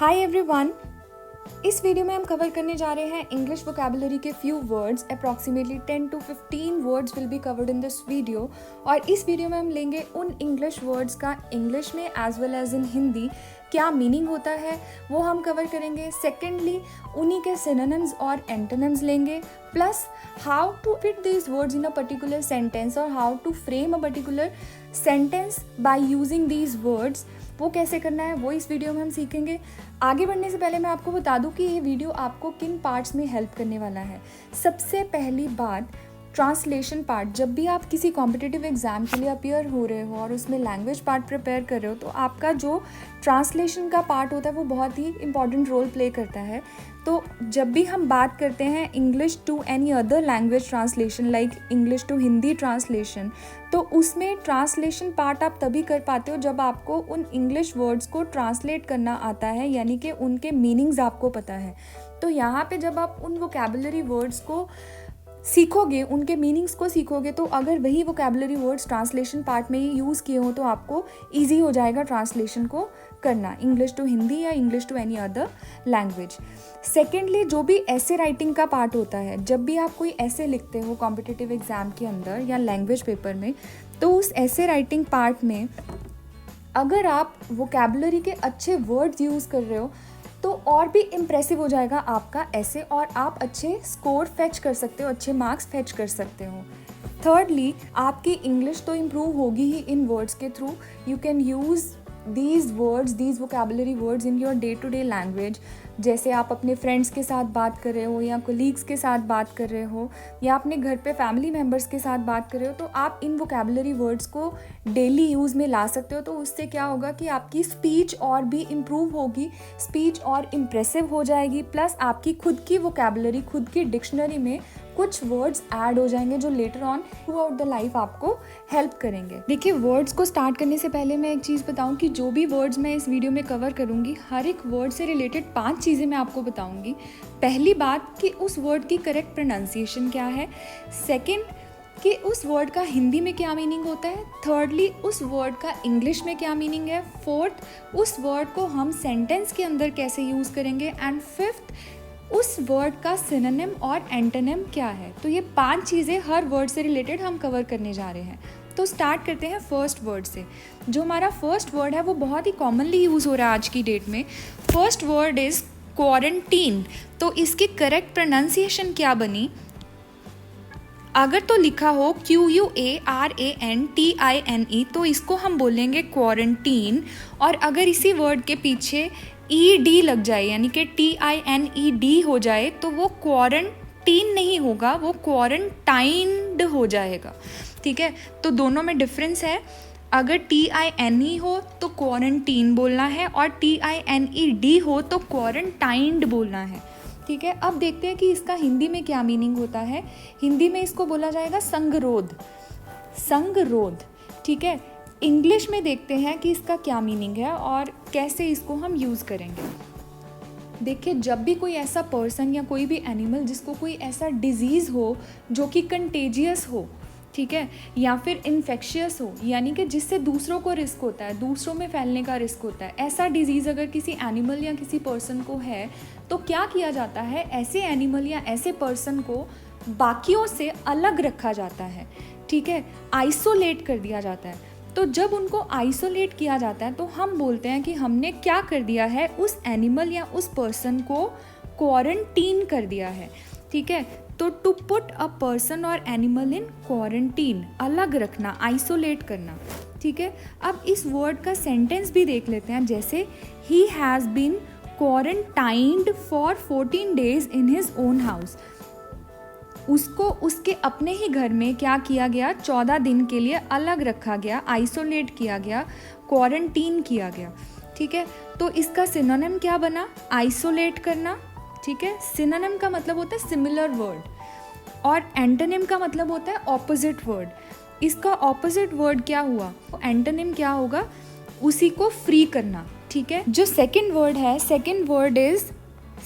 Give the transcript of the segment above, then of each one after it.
Hi everyone. इस video में हम कवर करने जा रहे हैं इंग्लिश वोकैबुलरी के few words. Approximately 10 to 15 words will be covered in this video. और इस वीडियो में हम लेंगे उन इंग्लिश वर्ड्स का इंग्लिश में as well as in Hindi क्या मीनिंग होता है वो हम कवर करेंगे। सेकेंडली उन्हीं के सिनोनिम्स और एंटोनिम्स लेंगे, plus how to fit these words in a particular sentence और how to frame a particular sentence by using these words. वो कैसे करना है वो इस वीडियो में हम सीखेंगे। आगे बढ़ने से पहले मैं आपको बता दूं कि ये वीडियो आपको किन पार्ट्स में हेल्प करने वाला है। सबसे पहली बात, ट्रांसलेशन पार्ट। जब भी आप किसी कॉम्पिटिटिव एग्ज़ाम के लिए अपीयर हो रहे हो और उसमें लैंग्वेज पार्ट प्रिपेयर कर रहे हो तो आपका जो ट्रांसलेशन का पार्ट होता है वो बहुत ही इंपॉर्टेंट रोल प्ले करता है। तो जब भी हम बात करते हैं English to any other language translation like English to Hindi translation, तो उसमें ट्रांसलेशन पार्ट आप तभी कर पाते हो जब आपको उन इंग्लिश वर्ड्स को ट्रांसलेट करना आता है, यानी कि उनके मीनिंग्स आपको पता है। तो यहाँ पे जब आप उन वोकैबुलरी वर्ड्स को सीखोगे, उनके मीनिंग्स को सीखोगे, तो अगर वही वोकैबुलरी वर्ड्स ट्रांसलेशन पार्ट में ही यूज़ किए हो तो आपको ईजी हो जाएगा ट्रांसलेशन को करना, इंग्लिश टू हिंदी या English to any other language. Secondly जो भी ऐसे राइटिंग का पार्ट होता है, जब भी आप कोई ऐसे लिखते हो कॉम्पिटिटिव एग्ज़ाम के अंदर या लैंग्वेज पेपर में, तो उस ऐसे राइटिंग पार्ट में अगर आप वोकैबुलरी के अच्छे वर्ड्स यूज़ कर रहे हो तो और भी इम्प्रेसिव हो जाएगा आपका ऐसे, और आप अच्छे स्कोर फेच कर सकते हो, अच्छे मार्क्स फेच कर सकते हो। थर्डली आपकी इंग्लिश तो इम्प्रूव होगी ही इन वर्ड्स के through. You can use these words, these vocabulary words in your day to day language. जैसे आप अपने फ्रेंड्स के साथ बात कर रहे हो या कोलीग्स के साथ बात कर रहे हो या अपने घर पे फैमिली मेम्बर्स के साथ बात कर रहे हो, तो आप इन वोकैबुलरी वर्ड्स को डेली यूज़ में ला सकते हो। तो उससे क्या होगा कि आपकी स्पीच और भी इम्प्रूव होगी, स्पीच और इम्प्रेसिव हो जाएगी, प्लस आपकी खुद की वोकैबुलरी, खुद की डिक्शनरी में कुछ वर्ड्स ऐड हो जाएंगे जो later on through out the life आपको हेल्प करेंगे। देखिए, वर्ड्स को स्टार्ट करने से पहले मैं एक चीज़ बताऊं कि जो भी वर्ड्स मैं इस वीडियो में कवर करूंगी, हर एक वर्ड से रिलेटेड 5 चीज़ें मैं आपको बताऊंगी। पहली बात कि उस वर्ड की करेक्ट प्रोनाउंसिएशन क्या है। सेकेंड कि उस वर्ड का हिंदी में क्या मीनिंग होता है। थर्डली उस वर्ड का इंग्लिश में क्या मीनिंग है। फोर्थ उस वर्ड को हम सेंटेंस के अंदर कैसे यूज़ करेंगे। एंड फिफ्थ उस वर्ड का सिनोनिम और एंटोनिम क्या है। तो ये 5 चीज़ें हर वर्ड से रिलेटेड हम कवर करने जा रहे हैं। तो स्टार्ट करते हैं फर्स्ट वर्ड से। जो हमारा फर्स्ट वर्ड है वो बहुत ही कॉमनली यूज़ हो रहा है आज की डेट में। First word is quarantine. तो इसकी करेक्ट प्रोनाउंसिएशन क्या बनी? अगर तो लिखा हो QUARANTINE तो इसको हम बोलेंगे क्वारंटीन, और अगर इसी वर्ड के पीछे ED लग जाए यानी कि TINED हो जाए तो वो क्वारंटीन नहीं होगा, वो क्वारंटाइंड हो जाएगा। ठीक है, तो दोनों में डिफरेंस है। अगर TINE हो तो क्वारंटीन बोलना है और TINED हो तो क्वारंटाइंड बोलना है। ठीक है, अब देखते हैं कि इसका हिंदी में क्या मीनिंग होता है। हिंदी में इसको बोला जाएगा संगरोध, संगरोध। ठीक है, इंग्लिश में देखते हैं कि इसका क्या मीनिंग है और कैसे इसको हम यूज़ करेंगे। देखिए, जब भी कोई ऐसा पर्सन या कोई भी एनिमल जिसको कोई ऐसा डिजीज़ हो जो कि कंटेजियस हो, ठीक है, या फिर इन्फेक्शियस हो, यानी कि जिससे दूसरों को रिस्क होता है, दूसरों में फैलने का रिस्क होता है, ऐसा डिजीज़ अगर किसी एनिमल या किसी पर्सन को है तो क्या किया जाता है, ऐसे एनिमल या ऐसे पर्सन को बाकियों से अलग रखा जाता है। ठीक है, आइसोलेट कर दिया जाता है। तो जब उनको आइसोलेट किया जाता है तो हम बोलते हैं कि हमने क्या कर दिया है, उस एनिमल या उस पर्सन को क्वारंटीन कर दिया है। ठीक है, तो टू पुट अ पर्सन और एनिमल इन क्वारंटीन, अलग रखना, आइसोलेट करना। ठीक है, अब इस वर्ड का सेंटेंस भी देख लेते हैं। जैसे he has been quarantined for 14 days in his own house. उसको उसके अपने ही घर में क्या किया गया, 14 दिन के लिए अलग रखा गया, आइसोलेट किया गया, क्वारंटीन किया गया। ठीक है, तो इसका सिनोनिम क्या बना? आइसोलेट करना। ठीक है, सिनोनिम का मतलब होता है सिमिलर वर्ड और एंटोनिम का मतलब होता है ऑपोजिट वर्ड। इसका ऑपोजिट वर्ड क्या हुआ, एंटोनिम क्या होगा? उसी को फ्री करना। ठीक है, जो सेकंड वर्ड है, सेकंड वर्ड इज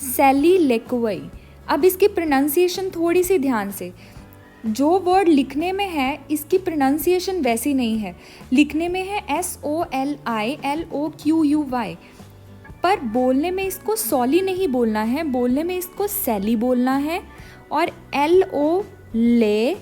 सेलिलेक्वई। अब इसकी प्रोनाउंसिएशन थोड़ी सी ध्यान से, जो वर्ड लिखने में है इसकी प्रोनाउंसिएशन वैसी नहीं है। लिखने में है SOLILOQUY, पर बोलने में इसको सॉली नहीं बोलना है, बोलने में इसको सैली बोलना है। और LO ले,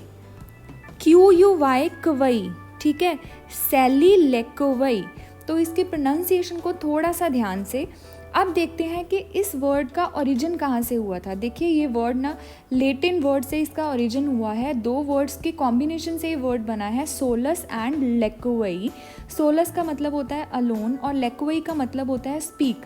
QUY क्वई, ठीक है, सैली लेक्वई। तो इसके प्रोनाउंसिएशन को थोड़ा सा ध्यान से अब देखते हैं कि इस वर्ड का ओरिजिन कहाँ से हुआ था। देखिए ये वर्ड ना लेटिन वर्ड से इसका ओरिजिन हुआ है, दो वर्ड्स के कॉम्बिनेशन से ये वर्ड बना है, सोलस एंड लेक्वई। सोलस का मतलब होता है अलोन और लेक्वई का मतलब होता है स्पीक।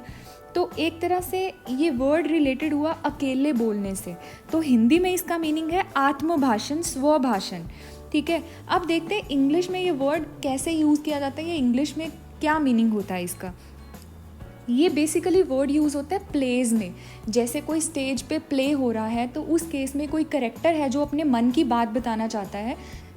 तो एक तरह से ये वर्ड रिलेटेड हुआ अकेले बोलने से। तो हिंदी में इसका मीनिंग है आत्मभाषण, स्वभाषण, ठीक है। अब देखते हैं इंग्लिश में ये वर्ड कैसे यूज़ किया जाता है, या इंग्लिश में क्या मीनिंग होता है इसका। ये बेसिकली वर्ड यूज़ होता है प्लेज में। जैसे कोई स्टेज पे प्ले हो रहा है तो उस केस में कोई करेक्टर है जो अपने मन की बात बताना चाहता है,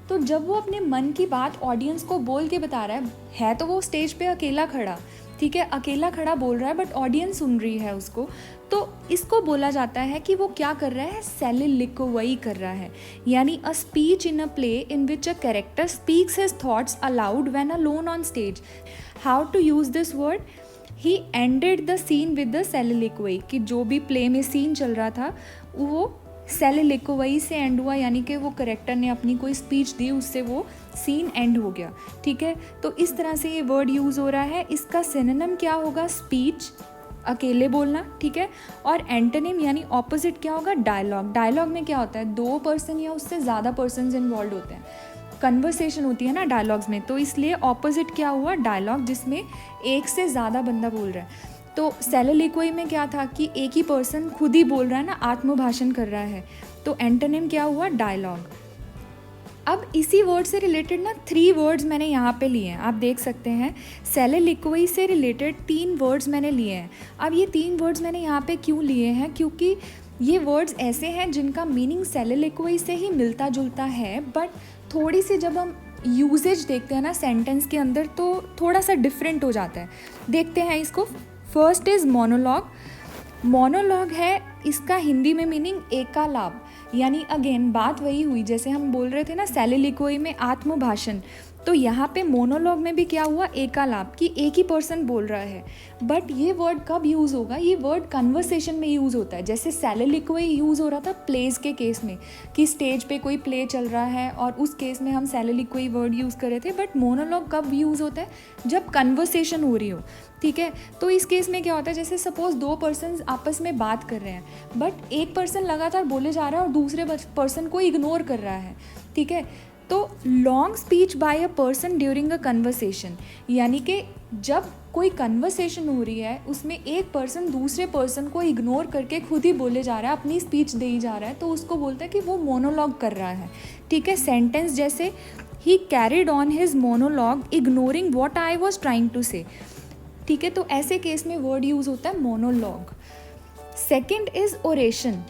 तो जब वो अपने मन की बात ऑडियंस को बोल के बता रहा है तो वो स्टेज पे अकेला खड़ा, ठीक है, अकेला खड़ा बोल रहा है बट ऑडियंस सुन रही है उसको, तो इसको बोला जाता है कि वो क्या कर रहा है, सैलिलिक्वई कर रहा है। यानी a speech in a play in which a character speaks his thoughts aloud when alone on stage. How to use this word, he ended the scene with the soliloquy, कि जो भी प्ले में सीन चल रहा था वो सैलिलिक्वई से and हुआ, यानी कि वो करेक्टर ने अपनी कोई स्पीच दी, उससे वो सीन एंड हो गया, ठीक है। तो इस तरह से ये वर्ड यूज़ हो रहा है। इसका सिनोनिम क्या होगा, स्पीच, अकेले बोलना, ठीक है। और एंटोनिम यानी ऑपोजिट क्या होगा, डायलॉग। डायलॉग में क्या होता है, दो पर्सन या उससे ज़्यादा पर्सन इन्वॉल्व होते हैं, कन्वर्सेशन होती है ना डायलॉग्स में, तो इसलिए ऑपोजिट क्या हुआ, डायलॉग, जिसमें एक से ज़्यादा बंदा बोल रहा है। तो सैलिलिक्वई में क्या था कि एक ही पर्सन खुद ही बोल रहा है ना, आत्मभाषण कर रहा है, तो एंटोनिम क्या हुआ, डायलॉग। अब इसी वर्ड से रिलेटेड ना 3 वर्ड्स मैंने यहाँ पे लिए हैं, आप देख सकते हैं। सैलिलिक्वई से रिलेटेड 3 वर्ड्स मैंने लिए हैं। अब ये 3 वर्ड्स मैंने यहाँ पे क्यों लिए हैं, क्योंकि ये वर्ड्स ऐसे हैं जिनका मीनिंग सैलिलिक्वई से ही मिलता जुलता है, बट थोड़ी सी जब हम यूजेज देखते हैं ना सेंटेंस के अंदर तो थोड़ा सा डिफरेंट हो जाता है। देखते हैं इसको। First is monologue. मोनोलॉग है, इसका हिंदी में मीनिंग एकालाप, यानी अगेन बात वही हुई जैसे हम बोल रहे थे ना सैलिलिक्वई में आत्मभाषण, तो यहाँ पे मोनोलॉग में भी क्या हुआ, एकालाप, कि एक ही पर्सन बोल रहा है। बट ये वर्ड कब यूज़ होगा, ये वर्ड कन्वर्सेशन में यूज़ होता है। जैसे सैलिलिक्वई यूज़ हो रहा था प्लेज के केस में, कि स्टेज पे कोई प्ले चल रहा है और उस केस में हम सैलिलिक्वई वर्ड यूज़ कर रहे थे। बट मोनोलॉग कब यूज़ होता है, जब कन्वर्सेशन हो रही हो, ठीक है। तो इस केस में क्या होता है, जैसे सपोज 2 पर्सन आपस में बात कर रहे हैं, बट एक पर्सन लगातार बोले जा रहा है और दूसरे पर्सन को इग्नोर कर रहा है, ठीक है। तो long speech bye a person during a conversation, यानी कि जब कोई कन्वर्सेशन हो रही है उसमें एक पर्सन दूसरे पर्सन को इग्नोर करके खुद ही बोले जा रहा है, अपनी स्पीच दे ही जा रहा है, तो उसको बोलते हैं कि वो मोनोलॉग कर रहा है, ठीक है। सेंटेंस जैसे he carried on his monologue ignoring what I was trying to say, ठीक है। तो ऐसे केस में वर्ड यूज़ होता है monologue. Second is oration.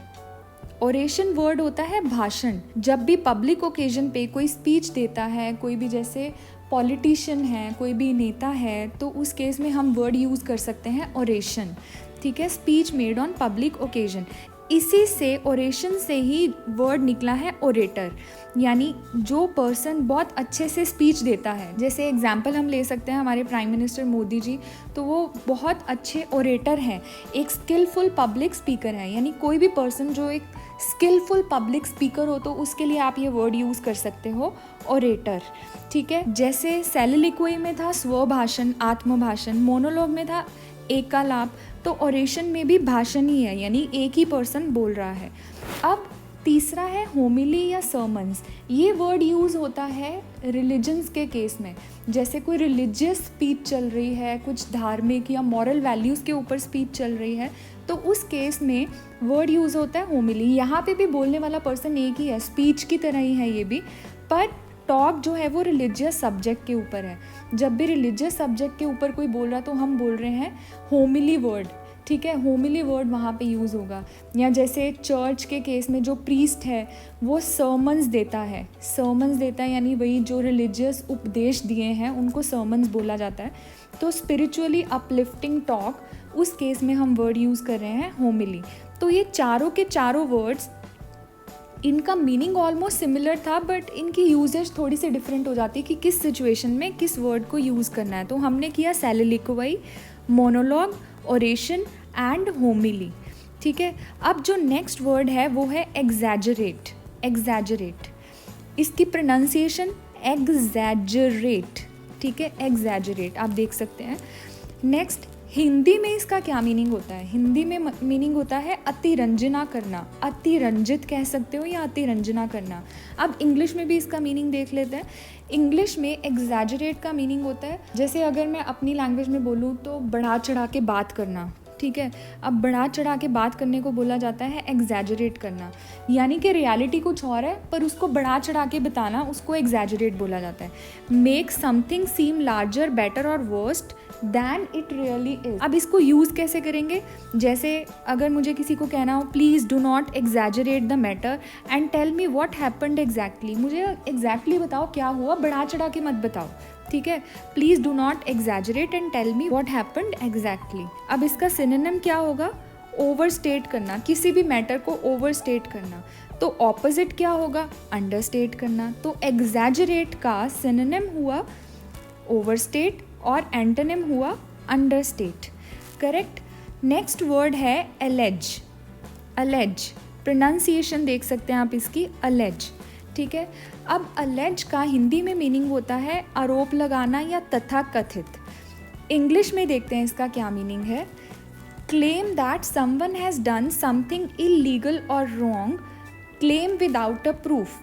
Oration word होता है भाषण। जब भी पब्लिक ओकेजन पे कोई स्पीच देता है, कोई भी जैसे पॉलिटिशियन है, कोई भी नेता है, तो उस केस में हम वर्ड यूज़ कर सकते हैं ओरेशन, ठीक है। Speech made on public occasion. इसी से ओरेशन से ही वर्ड निकला है ओरेटर, यानी जो पर्सन बहुत अच्छे से स्पीच देता है। जैसे एग्जाम्पल हम ले सकते हैं हमारे प्राइम मिनिस्टर मोदी जी, तो वो बहुत अच्छे ओरेटर हैं, एक स्किलफुल पब्लिक स्पीकर हैं। यानी कोई भी पर्सन जो एक स्किलफुल पब्लिक स्पीकर हो तो उसके लिए आप ये वर्ड यूज़ कर सकते हो ओरेटर, ठीक है। जैसे सैलिलिक्वई में था स्वभाषण, आत्मभाषण, मोनोलॉग में था एकालाप, तो ओरेशन में भी भाषण ही है, यानी एक ही पर्सन बोल रहा है। अब तीसरा है होमिली या सर्मन्स। ये वर्ड यूज़ होता है रिलीजन्स के केस में। जैसे कोई रिलीजियस स्पीच चल रही है, कुछ धार्मिक या मॉरल वैल्यूज़ के ऊपर स्पीच चल रही है, तो उस केस में वर्ड यूज़ होता है होमिली। यहाँ पे भी बोलने वाला पर्सन एक ही है, स्पीच की तरह ही है ये भी, पर टॉक जो है वो रिलीजियस सब्जेक्ट के ऊपर है। जब भी रिलीजियस सब्जेक्ट के ऊपर कोई बोल रहा तो हम बोल रहे हैं होमिली वर्ड, ठीक है। होमिली वर्ड वहाँ पे यूज़ होगा। या जैसे चर्च के केस में जो प्रीस्ट है वो सर्मन्स देता है, सर्मन्स देता है, यानी वही जो रिलीजियस उपदेश दिए हैं उनको सर्मन्स बोला जाता है। तो स्पिरिचुअली अपलिफ्टिंग टॉक, उस केस में हम वर्ड यूज़ कर रहे हैं होमिली। तो ये चारों के चारों वर्ड्स, इनका मीनिंग ऑलमोस्ट सिमिलर था, बट इनकी यूजेज थोड़ी सी डिफरेंट हो जाती है कि किस सिचुएशन में किस वर्ड को यूज़ करना है। तो हमने किया सैलिलिक्वई, मोनोलॉग, ओरेशन एंड होमिली। ठीक है, अब जो नेक्स्ट वर्ड है वो है एग्जैजरेट। एग्जैजरेट, इसकी प्रोनाउंसिएशन एग्जैजरेट। ठीक है, एग्जैजरेट आप देख सकते हैं। नेक्स्ट, हिंदी में इसका क्या मीनिंग होता है? हिंदी में मीनिंग होता है अतिरंजना करना, अतिरंजित कह सकते हो या अतिरंजना करना। अब इंग्लिश में भी इसका मीनिंग देख लेते हैं। इंग्लिश में एग्जैजरेट का मीनिंग होता है, जैसे अगर मैं अपनी लैंग्वेज में बोलूँ तो बढ़ा चढ़ा के बात करना। ठीक है, अब बढ़ा चढ़ा के बात करने को बोला जाता है एग्जैजरेट करना, यानी कि रियलिटी कुछ और है पर उसको बढ़ा चढ़ा के बताना, उसको एग्जैजरेट बोला जाता है। Make something seem larger, better और worst than it really is. अब इसको यूज़ कैसे करेंगे? जैसे अगर मुझे किसी को कहना हो please do not exaggerate the matter and tell me what happened exactly, मुझे एग्जैक्टली बताओ क्या हुआ, बढ़ा चढ़ा के मत बताओ। ठीक है, please do not exaggerate and tell me what happened exactly. अब इसका सिनोनिम क्या होगा? ओवरस्टेट करना, किसी भी मैटर को ओवरस्टेट करना। तो ऑपोजिट क्या होगा? अंडरस्टेट करना। तो एग्जैजरेट का सिनोनिम हुआ ओवरस्टेट और एंटोनिम हुआ अंडरस्टेट। करेक्ट। नेक्स्ट वर्ड है एलेज। अलेज, प्रोनाउंसिएशन देख सकते हैं आप इसकी, अलेज। ठीक है, अब अलेज का हिंदी में मीनिंग होता है आरोप लगाना या तथाकथित। इंग्लिश में देखते हैं इसका क्या मीनिंग है। Claim that someone has done something illegal और wrong, claim without a proof.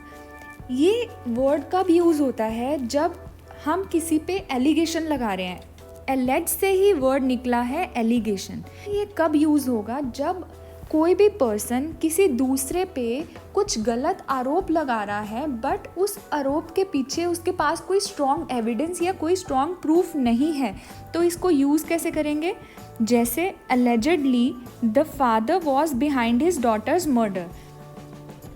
ये वर्ड कब यूज़ होता है? जब हम किसी पे एलिगेशन लगा रहे हैं। एलेज से ही वर्ड निकला है एलिगेशन। ये कब यूज़ होगा? जब कोई भी पर्सन किसी दूसरे पे कुछ गलत आरोप लगा रहा है बट उस आरोप के पीछे उसके पास कोई स्ट्रॉन्ग एविडेंस या कोई स्ट्रॉन्ग प्रूफ नहीं है। तो इसको यूज़ कैसे करेंगे? जैसे allegedly the father was behind his daughter's murder.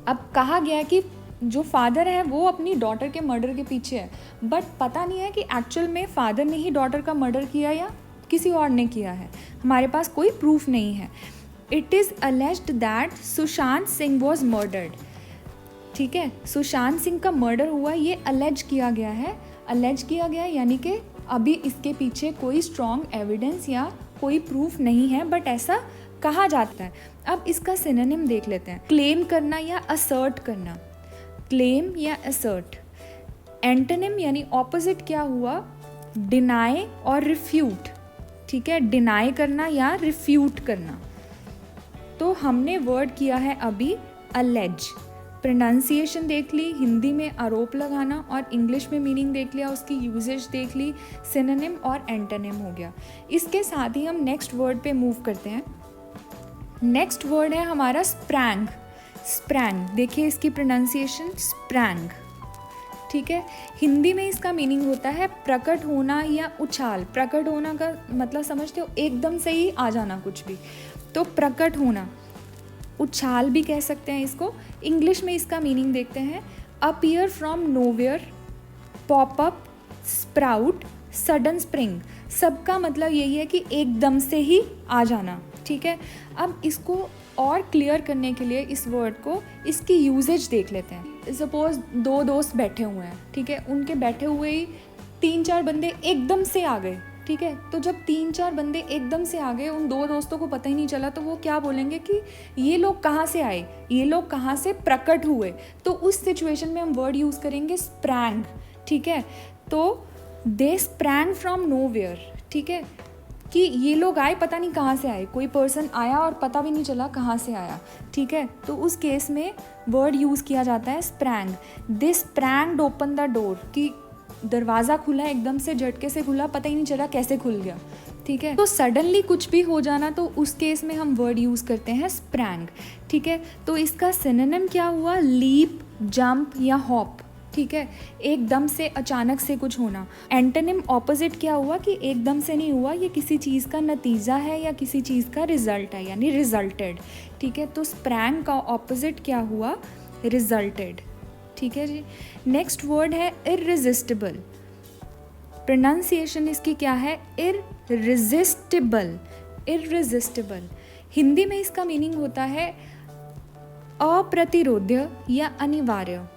अब कहा गया कि जो फादर है वो अपनी डॉटर के मर्डर के पीछे है, बट पता नहीं है कि एक्चुअल में फादर ने ही डॉटर का मर्डर किया या किसी और ने किया है। हमारे पास कोई प्रूफ नहीं है। It is alleged that Sushant Singh was murdered. ठीक है, सुशांत सिंह का मर्डर हुआ, ये अलेज किया गया है। अलेज किया गया यानी कि अभी इसके पीछे कोई स्ट्रॉन्ग एविडेंस या कोई प्रूफ नहीं है, बट ऐसा कहा जाता है। अब इसका सिनोनिम देख लेते हैं। क्लेम करना या असर्ट करना, क्लेम या असर्ट। एंटोनिम यानी ऑपोजिट क्या हुआ? डिनाई और रिफ्यूट। ठीक है, डिनाई करना या रिफ्यूट करना। तो हमने वर्ड किया है अभी अलेज। प्रोनाउंसिएशन देख ली, हिंदी में आरोप लगाना, और इंग्लिश में मीनिंग देख लिया, उसकी यूजेज देख ली, सिनोनिम और एंटोनिम हो गया। इसके साथ ही हम नेक्स्ट वर्ड पे मूव करते हैं। नेक्स्ट वर्ड है हमारा स्प्रैंग। स्प्रैंग, देखिए इसकी प्रोनाउंसिएशन स्प्रैंग। ठीक है, हिंदी में इसका मीनिंग होता है प्रकट होना या उछाल। प्रकट होना का मतलब समझते हो? एकदम से ही आ जाना कुछ भी, तो प्रकट होना। उछाल भी कह सकते हैं इसको। इंग्लिश में इसका मीनिंग देखते हैं। Appear from nowhere, pop up, sprout, sudden spring. सबका मतलब यही है कि एकदम से ही आ जाना। ठीक है, अब इसको और क्लियर करने के लिए इस वर्ड को, इसकी यूजेज देख लेते हैं। सपोज दो दोस्त बैठे हुए हैं, ठीक है, उनके बैठे हुए ही 3-4 बंदे एकदम से आ गए। ठीक है, तो जब 3-4 बंदे एकदम से आ गए, उन दो दोस्तों को पता ही नहीं चला, तो वो क्या बोलेंगे कि ये लोग कहाँ से आए, ये लोग कहाँ से प्रकट हुए। तो उस सिचुएशन में हम वर्ड यूज़ करेंगे स्प्रैंग। ठीक है, तो दे स्प्रैंग फ्रॉम नोवेयर। ठीक है, कि ये लोग आए, पता नहीं कहाँ से आए, कोई पर्सन आया और पता भी नहीं चला कहाँ से आया। ठीक है, तो उस केस में वर्ड यूज़ किया जाता है sprang. They spranged open the door, कि दरवाज़ा खुला एकदम से, झटके से खुला, पता ही नहीं चला कैसे खुल गया। ठीक है, तो सडनली कुछ भी हो जाना, तो उस केस में हम वर्ड यूज़ करते हैं स्प्रैंग। ठीक है, तो इसका सिनोनिम क्या हुआ? लीप, जंप या हॉप। ठीक है, एकदम से, अचानक से कुछ होना। एंटोनिम ऑपोजिट क्या हुआ? कि एकदम से नहीं हुआ, ये किसी चीज़ का नतीजा है या किसी चीज़ का रिजल्ट है, यानी रिजल्टेड। ठीक है, तो स्प्रैंग का ऑपोजिट क्या हुआ? रिजल्टेड। ठीक है जी। नेक्स्ट वर्ड है इररेजिस्टिबल। प्रोनाउंसिएशन इसकी क्या है? इररेजिस्टिबल। इररेजिस्टिबल, हिंदी में इसका मीनिंग होता है अप्रतिरोध्य या अनिवार्य।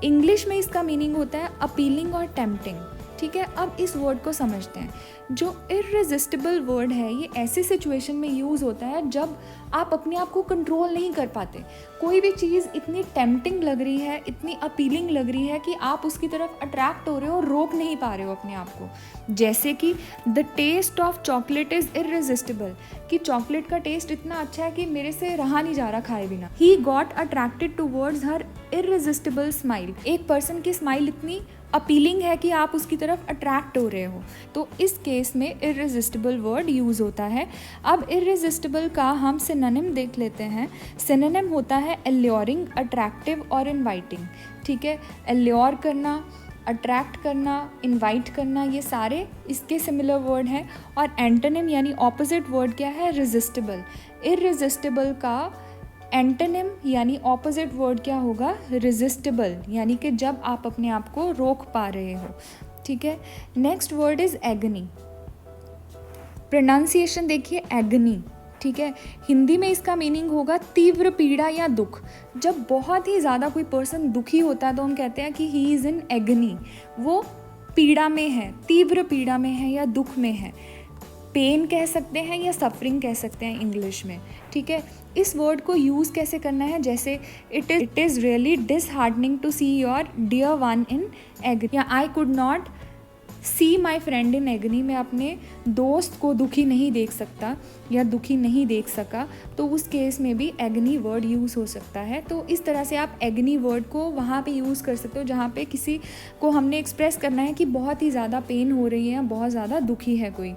इंग्लिश में इसका मीनिंग होता है अपीलिंग और टेम्पटिंग। ठीक है, अब इस वर्ड को समझते हैं। जो इररेजिस्टिबल वर्ड है ये ऐसी सिचुएशन में यूज़ होता है जब आप अपने आप को कंट्रोल नहीं कर पाते। कोई भी चीज़ इतनी टेम्पटिंग लग रही है, इतनी अपीलिंग लग रही है कि आप उसकी तरफ अट्रैक्ट हो रहे हो और रोक नहीं पा रहे हो अपने आप को। जैसे कि the taste of chocolate is irresistible, कि चॉकलेट का टेस्ट इतना अच्छा है कि मेरे से रहा नहीं जा रहा खाए बिना। He got attracted towards her irresistible smile, एक पर्सन की स्माइल इतनी अपीलिंग है कि आप उसकी तरफ अट्रैक्ट हो रहे हो, तो इस केस में इररेजिस्टिबल वर्ड यूज़ होता है। अब इररेजिस्टिबल का हम सिनोनिम देख लेते हैं। सिनोनिम होता है एल्योरिंग, अट्रैक्टिव और इनवाइटिंग। ठीक है, एल्योर करना, अट्रैक्ट करना, इनवाइट करना, ये सारे इसके सिमिलर वर्ड हैं। और एंटोनिम यानी ऑपोजिट वर्ड क्या है? रेजिस्टिबल। इररेजिस्टिबल का एंटोनिम यानी ऑपोजिट वर्ड क्या होगा? रेजिस्टिबल, यानी कि जब आप अपने आप को रोक पा रहे हो। ठीक है, next word is agony. Pronunciation देखिए, एगनी। ठीक है, हिंदी में इसका मीनिंग होगा तीव्र पीड़ा या दुख। जब बहुत ही ज़्यादा कोई पर्सन दुखी होता है तो हम कहते हैं कि ही इज़ इन एगनी, वो पीड़ा में है, तीव्र पीड़ा में है या दुख में है। पेन कह सकते हैं या सफरिंग कह सकते हैं इंग्लिश में। ठीक है, इस वर्ड को यूज़ कैसे करना है? जैसे it is really disheartening to see your dear one in agony, या I could not see my friend in agony, मैं अपने दोस्त को दुखी नहीं देख सकता या दुखी नहीं देख सका, तो उस केस में भी एगनी वर्ड यूज़ हो सकता है। तो इस तरह से आप एगनी वर्ड को वहाँ पे यूज़ कर सकते हो जहाँ पे किसी को हमने एक्सप्रेस करना है कि बहुत ही ज़्यादा पेन हो रही है या बहुत ज़्यादा दुखी है कोई।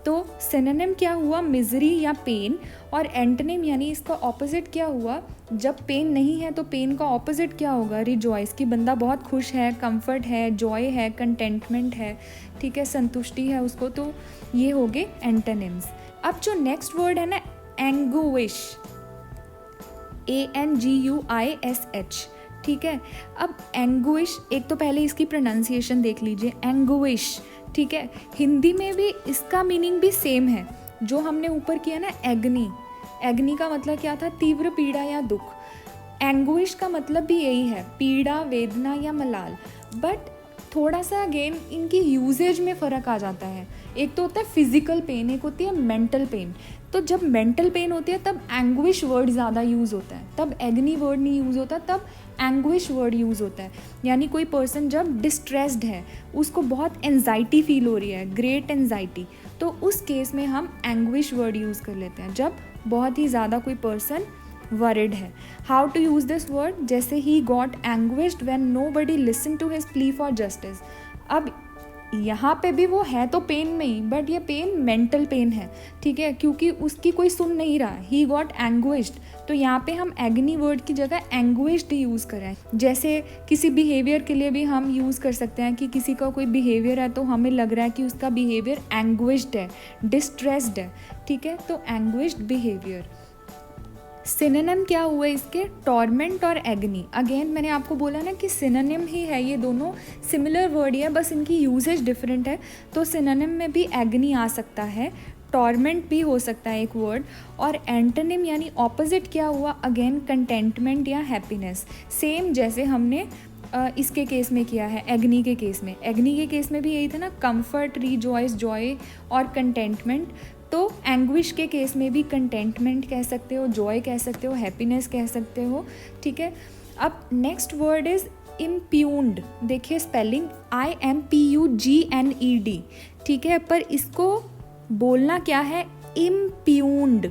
तो सिनोनिम क्या हुआ? मिजरी या पेन। और एंटोनिम यानी इसका ऑपोजिट क्या हुआ? जब पेन नहीं है तो पेन का ऑपोजिट क्या होगा? रिजॉइस, कि बंदा बहुत खुश है, कंफर्ट है, जॉय है, कंटेंटमेंट है, ठीक है, संतुष्टि है उसको। तो ये हो गए एंटोनिम्स। अब जो नेक्स्ट वर्ड है ना, एंगुइश, ANGUISH। ठीक है, अब एंगुइश, एक तो पहले इसकी प्रोनाउंसिएशन देख लीजिए, एंगुइश। ठीक है, हिंदी में भी इसका मीनिंग भी सेम है जो हमने ऊपर किया ना, एग्नी। एग्नी का मतलब क्या था? तीव्र पीड़ा या दुख। एंगुइश का मतलब भी यही है, पीड़ा, वेदना या मलाल। बट थोड़ा सा अगेन इनकी यूजेज में फ़र्क आ जाता है। एक तो होता है फिजिकल पेन, एक होती है मेंटल पेन। तो जब मेंटल पेन होती है तब एंगुइश वर्ड ज़्यादा यूज़ होता है, तब एग्नी वर्ड नहीं यूज़ होता, तब एंगुइश वर्ड यूज़ होता है। यानी कोई पर्सन जब डिस्ट्रेस्ड है, उसको बहुत एंजाइटी फील हो रही है, ग्रेट एंजाइटी, तो उस केस में हम एंगुइश वर्ड यूज़ कर लेते हैं, जब बहुत ही ज़्यादा कोई पर्सन वरिड है। How to use this word? जैसे he got anguished when nobody listen to his plea for justice. अब यहाँ पे भी वो है तो पेन में ही, बट ये पेन मेंटल पेन है, ठीक है, क्योंकि उसकी कोई सुन नहीं रहा। ही गॉट एंग्विश्ड, तो यहाँ पे हम एग्नी वर्ड की जगह एंग्विश्ड यूज़ करें। जैसे किसी बिहेवियर के लिए भी हम यूज़ कर सकते हैं कि किसी का कोई बिहेवियर है तो हमें लग रहा है कि उसका बिहेवियर एंग्विश्ड है, डिस्ट्रेस्ड है, ठीक है, तो एंग्विश्ड बिहेवियर। सिनोनिम क्या हुए इसके? टॉर्मेंट और एग्नी। अगेन मैंने आपको बोला ना कि सिनोनिम ही है, ये दोनों सिमिलर वर्ड ही है, बस इनकी यूजेज डिफरेंट है। तो सिनोनिम में भी एग्नी आ सकता है, टॉर्मेंट भी हो सकता है एक वर्ड। और एंटोनिम यानी ऑपोजिट क्या हुआ? अगेन कंटेंटमेंट या हैप्पीनेस। सेम जैसे हमने इसके केस में किया है, एग्नी के केस में। एग्नी के केस में भी यही था ना, कंफर्ट, रिजॉइस, जॉय और कंटेंटमेंट। तो एंग्विश के केस में भी कंटेंटमेंट कह सकते हो, जॉय कह सकते हो, हैप्पीनेस कह सकते हो, ठीक है। अब नेक्स्ट वर्ड इज़ इम्प्यून्ड। देखिए स्पेलिंग IMPUGNED, ठीक है, पर इसको बोलना क्या है? इम्प्यून्ड।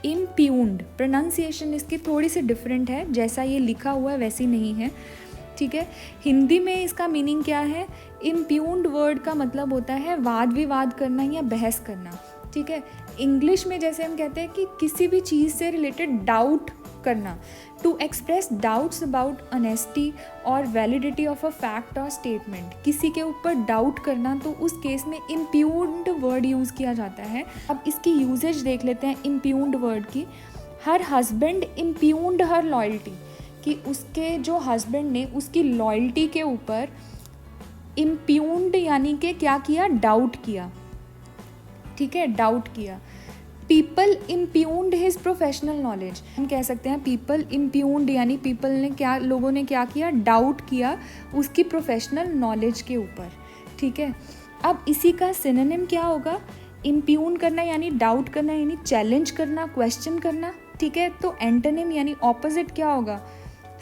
इम्प्यून्ड प्रोनाउंसिएशन इसकी थोड़ी सी डिफरेंट है, जैसा ये लिखा हुआ है वैसी नहीं है, ठीक है। हिंदी में इसका मीनिंग क्या है? इम्प्यून्ड वर्ड का मतलब होता है वाद विवाद करना या बहस करना, ठीक है। इंग्लिश में जैसे हम कहते हैं कि किसी भी चीज़ से रिलेटेड डाउट करना, to express doubts about honesty और वैलिडिटी ऑफ अ फैक्ट और स्टेटमेंट, किसी के ऊपर डाउट करना, तो उस केस में इम्प्यून्ड वर्ड यूज़ किया जाता है। अब इसकी यूजेज देख लेते हैं इम्प्यून्ड वर्ड की। हर हस्बैंड इम्प्यून्ड हर लॉयल्टी, कि उसके जो हस्बैंड ने उसकी लॉयल्टी के ऊपर इम्प्यून्ड यानी कि क्या किया? डाउट किया, ठीक है, डाउट किया। पीपल इम्प्यून्ड हिज प्रोफेशनल नॉलेज, हम कह सकते हैं पीपल इम्प्यून्ड यानी पीपल ने क्या, लोगों ने क्या किया? डाउट किया उसकी प्रोफेशनल नॉलेज के ऊपर, ठीक है। अब इसी का सिनोनिम क्या होगा? इम्प्यून करना यानी डाउट करना, यानी चैलेंज करना, क्वेश्चन करना, ठीक है। तो एंटोनिम यानी ऑपोजिट क्या होगा?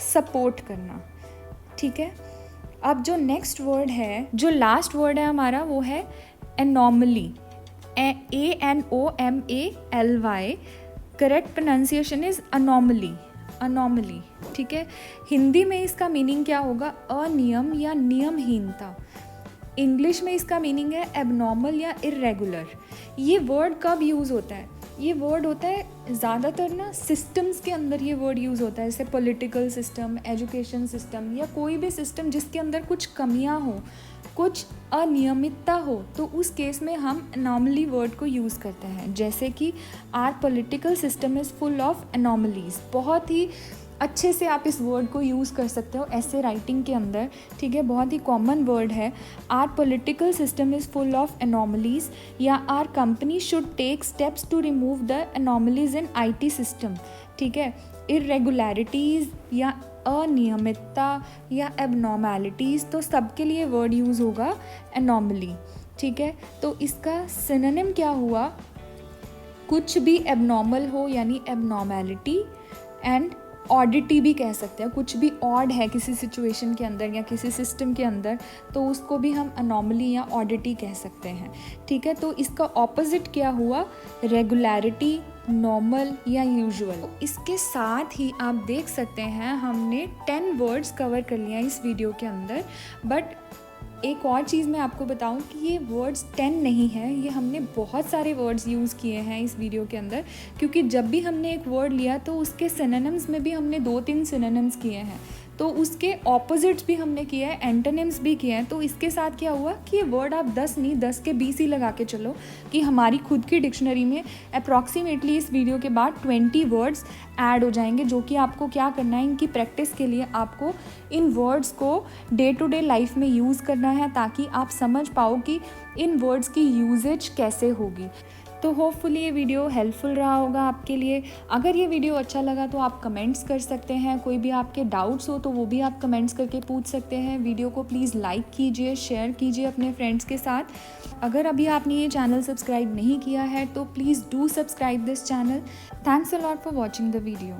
सपोर्ट करना, ठीक है। अब जो नेक्स्ट वर्ड है, जो लास्ट वर्ड है हमारा, वो है anomaly, ANOMALY। Correct pronunciation is anomaly, anomaly, ठीक है। हिंदी में इसका मीनिंग क्या होगा? अनियम या नियमहीनता। इंग्लिश में इसका मीनिंग है एबनॉर्मल या इरेगुलर। ये वर्ड कब यूज़ होता है? ये वर्ड होता है ज़्यादातर ना सिस्टम्स के अंदर ये वर्ड यूज़ होता है, जैसे पॉलिटिकल सिस्टम, एजुकेशन सिस्टम, या कोई भी सिस्टम जिसके अंदर कुछ कमियां हो, कुछ अनियमितता हो, तो उस केस में हम अनॉमली वर्ड को यूज़ करते हैं। जैसे कि our political system is full of anomalies. बहुत ही अच्छे से आप इस वर्ड को यूज़ कर सकते हो ऐसे राइटिंग के अंदर, ठीक है। बहुत ही कॉमन वर्ड है। Our political system is full of anomalies, या our company should take steps to remove the anomalies in IT system, ठीक है। इरेगुलरिटीज़ या अनियमितता या एबनॉर्मैलिटीज़, तो सबके लिए वर्ड यूज़ होगा एनॉमली, ठीक है। तो इसका सिनोनिम क्या हुआ? कुछ भी एबनॉर्मल हो यानी एबनॉर्मैलिटी, एंड ऑडिटी भी कह सकते हैं। कुछ भी ऑड है किसी सिचुएशन के अंदर या किसी सिस्टम के अंदर, तो उसको भी हम अनॉमली या ऑडिटी कह सकते हैं, ठीक है। तो इसका ऑपोजिट क्या हुआ? रेगुलरिटी, नॉर्मल या यूजुअल। इसके साथ ही आप देख सकते हैं हमने 10 वर्ड्स कवर कर लिया इस वीडियो के अंदर। बट एक और चीज़ मैं आपको बताऊं कि ये वर्ड्स 10 नहीं है, ये हमने बहुत सारे वर्ड्स यूज़ किए हैं इस वीडियो के अंदर, क्योंकि जब भी हमने एक वर्ड लिया तो उसके सिनोनिम्स में भी हमने 2-3 सिनोनिम्स किए हैं, तो उसके ऑपोजिट्स भी हमने किए हैं, एंटोनिम्स भी किए हैं। तो इसके साथ क्या हुआ कि ये वर्ड आप 10 नहीं 10 के 20 ही लगा के चलो कि हमारी खुद की डिक्शनरी में अप्रॉक्सीमेटली इस वीडियो के बाद 20 वर्ड्स ऐड हो जाएंगे, जो कि आपको क्या करना है, इनकी प्रैक्टिस के लिए आपको इन वर्ड्स को डे टू डे लाइफ में यूज़ करना है, ताकि आप समझ पाओ कि इन वर्ड्स की यूजेज कैसे होगी। तो होपफुली ये वीडियो हेल्पफुल रहा होगा आपके लिए। अगर ये वीडियो अच्छा लगा तो आप कमेंट्स कर सकते हैं, कोई भी आपके डाउट्स हो तो वो भी आप कमेंट्स करके पूछ सकते हैं। वीडियो को प्लीज़ लाइक कीजिए, शेयर कीजिए अपने फ्रेंड्स के साथ। अगर अभी आपने ये चैनल सब्सक्राइब नहीं किया है तो please do subscribe this channel. Thanks a lot for watching the video.